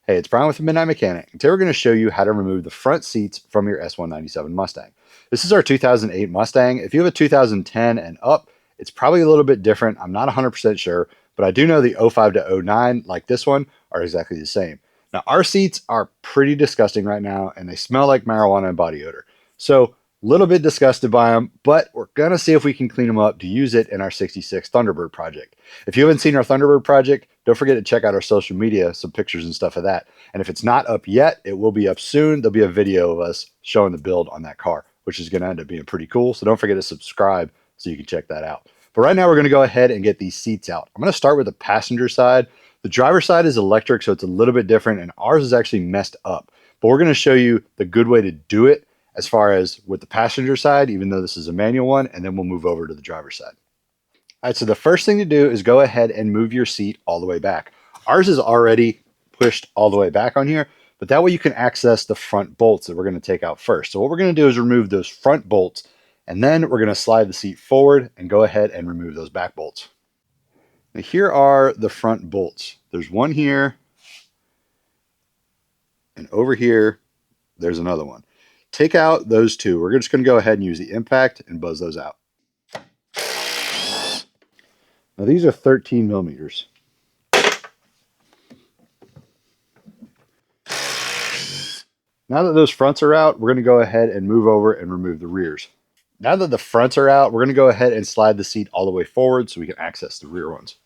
Hey, it's Brian with the Midnight Mechanic. Today we're going to show you how to remove the front seats from your S197 Mustang. This is our 2008 Mustang. If you have a 2010 and up, it's probably a little bit different. I'm not 100% sure, but I do know the 05 to 09, like this one, are exactly the same. Now, our seats are pretty disgusting right now, and they smell like marijuana and body odor. So, a little bit disgusted by them, but we're going to see if we can clean them up to use it in our 66 Thunderbird project. If you haven't seen our Thunderbird project, don't forget to check out our social media, some pictures and stuff of that. And if it's not up yet, it will be up soon. There'll be a video of us showing the build on that car, which is going to end up being pretty cool. So don't forget to subscribe so you can check that out. But right now we're going to go ahead and get these seats out. I'm going to start with the passenger side. The driver's side is electric, so it's a little bit different, and ours is actually messed up. But we're going to show you the good way to do it as far as with the passenger side, even though this is a manual one, and then we'll move over to the driver's side. All right, so the first thing to do is go ahead and move your seat all the way back. Ours is already pushed all the way back on here, but that way you can access the front bolts that we're going to take out first. So what we're going to do is remove those front bolts, and then we're going to slide the seat forward and go ahead and remove those back bolts. Now here are the front bolts. There's one here, and over here, there's another one. Take out those two. We're just going to go ahead and use the impact and buzz those out. Now these are 13 millimeters. Now that those fronts are out, we're going to go ahead and move over and remove the rears. Now that the fronts are out, we're going to go ahead and slide the seat all the way forward so we can access the rear ones.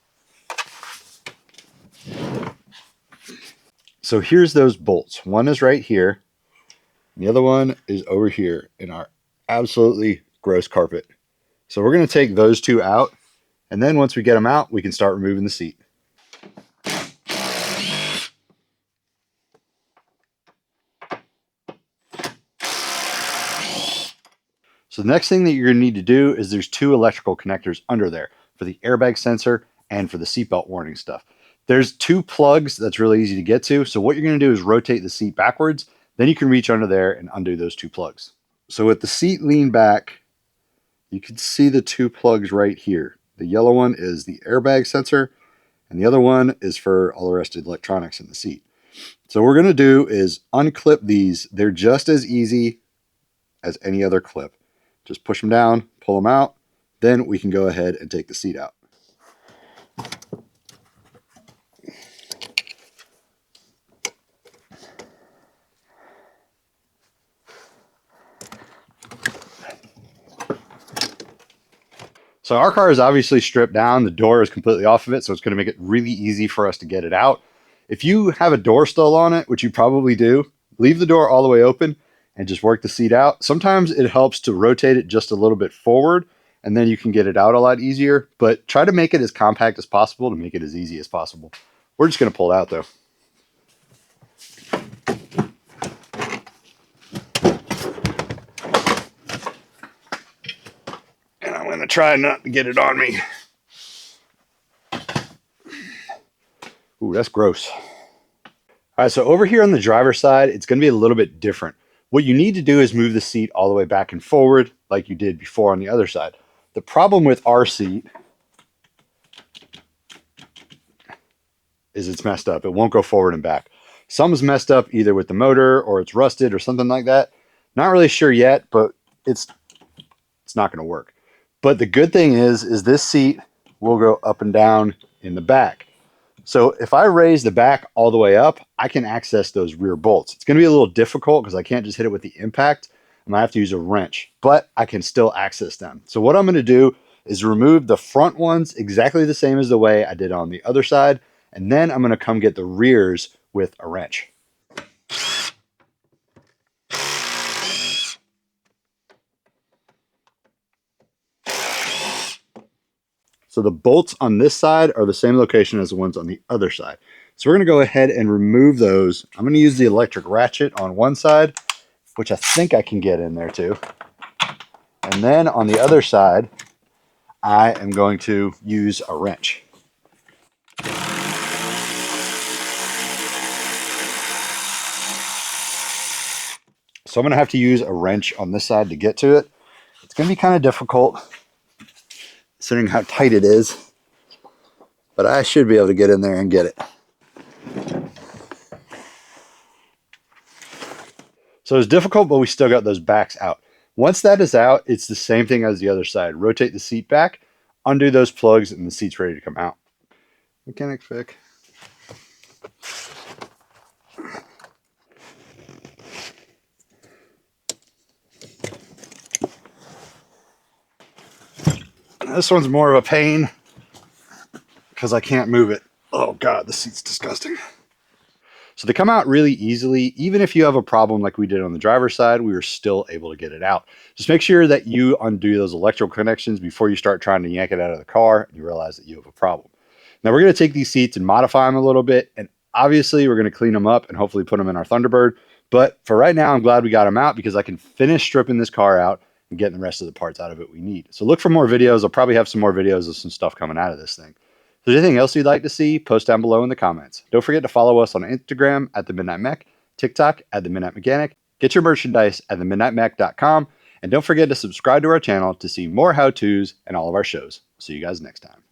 So here's those bolts. One is right here. And the other one is over here in our absolutely gross carpet. So we're going to take those two out. And then once we get them out, we can start removing the seat. So the next thing that you're going to need to do is there's two electrical connectors under there for the airbag sensor and for the seatbelt warning stuff. There's two plugs that's really easy to get to. So what you're going to do is rotate the seat backwards. Then you can reach under there and undo those two plugs. So with the seat leaned back, you can see the two plugs right here. The yellow one is the airbag sensor, and the other one is for all the rest of the electronics in the seat. So what we're going to do is unclip these. They're just as easy as any other clip. Just push them down, pull them out, then we can go ahead and take the seat out. So our car is obviously stripped down. The door is completely off of it, so it's going to make it really easy for us to get it out. If you have a door still on it, which you probably do, leave the door all the way open and just work the seat out. Sometimes it helps to rotate it just a little bit forward, and then you can get it out a lot easier. But try to make it as compact as possible to make it as easy as possible. We're just going to pull it out, though. I'm going to try not to get it on me. Ooh, that's gross. All right, so over here on the driver's side, it's going to be a little bit different. What you need to do is move the seat all the way back and forward like you did before on the other side. The problem with our seat is it's messed up. It won't go forward and back. Some's messed up either with the motor or it's rusted or something like that. Not really sure yet, but it's not going to work. But the good thing is this seat will go up and down in the back. So if I raise the back all the way up, I can access those rear bolts. It's going to be a little difficult because I can't just hit it with the impact. I might have to use a wrench, but I can still access them. So what I'm going to do is remove the front ones exactly the same as the way I did on the other side. And then I'm going to come get the rears with a wrench. So the bolts on this side are the same location as the ones on the other side. So we're going to go ahead and remove those. I'm going to use the electric ratchet on one side, which I think I can get in there too. And then on the other side, I am going to use a wrench. So I'm going to have to use a wrench on this side to get to it. It's going to be kind of difficult considering how tight it is, but I should be able to get in there and get it. So it's difficult, but we still got those backs out. Once that is out, it's the same thing as the other side. Rotate the seat back, undo those plugs, and the seat's ready to come out. Mechanic pick. This one's more of a pain because I can't move it. Oh God, the seat's disgusting. So they come out really easily. Even if you have a problem like we did on the driver's side, we were still able to get it out. Just make sure that you undo those electrical connections before you start trying to yank it out of the car and you realize that you have a problem. Now we're going to take these seats and modify them a little bit. And obviously we're going to clean them up and hopefully put them in our Thunderbird. But for right now, I'm glad we got them out because I can finish stripping this car out and getting the rest of the parts out of it we need. So look for more videos. I'll probably have some more videos of some stuff coming out of this thing. If there's anything else you'd like to see, post down below in the comments. Don't forget to follow us on Instagram at The Midnight Mech, TikTok at The Midnight Mechanic, get your merchandise at themidnightmech.com, and don't forget to subscribe to our channel to see more how-tos and all of our shows. See you guys next time.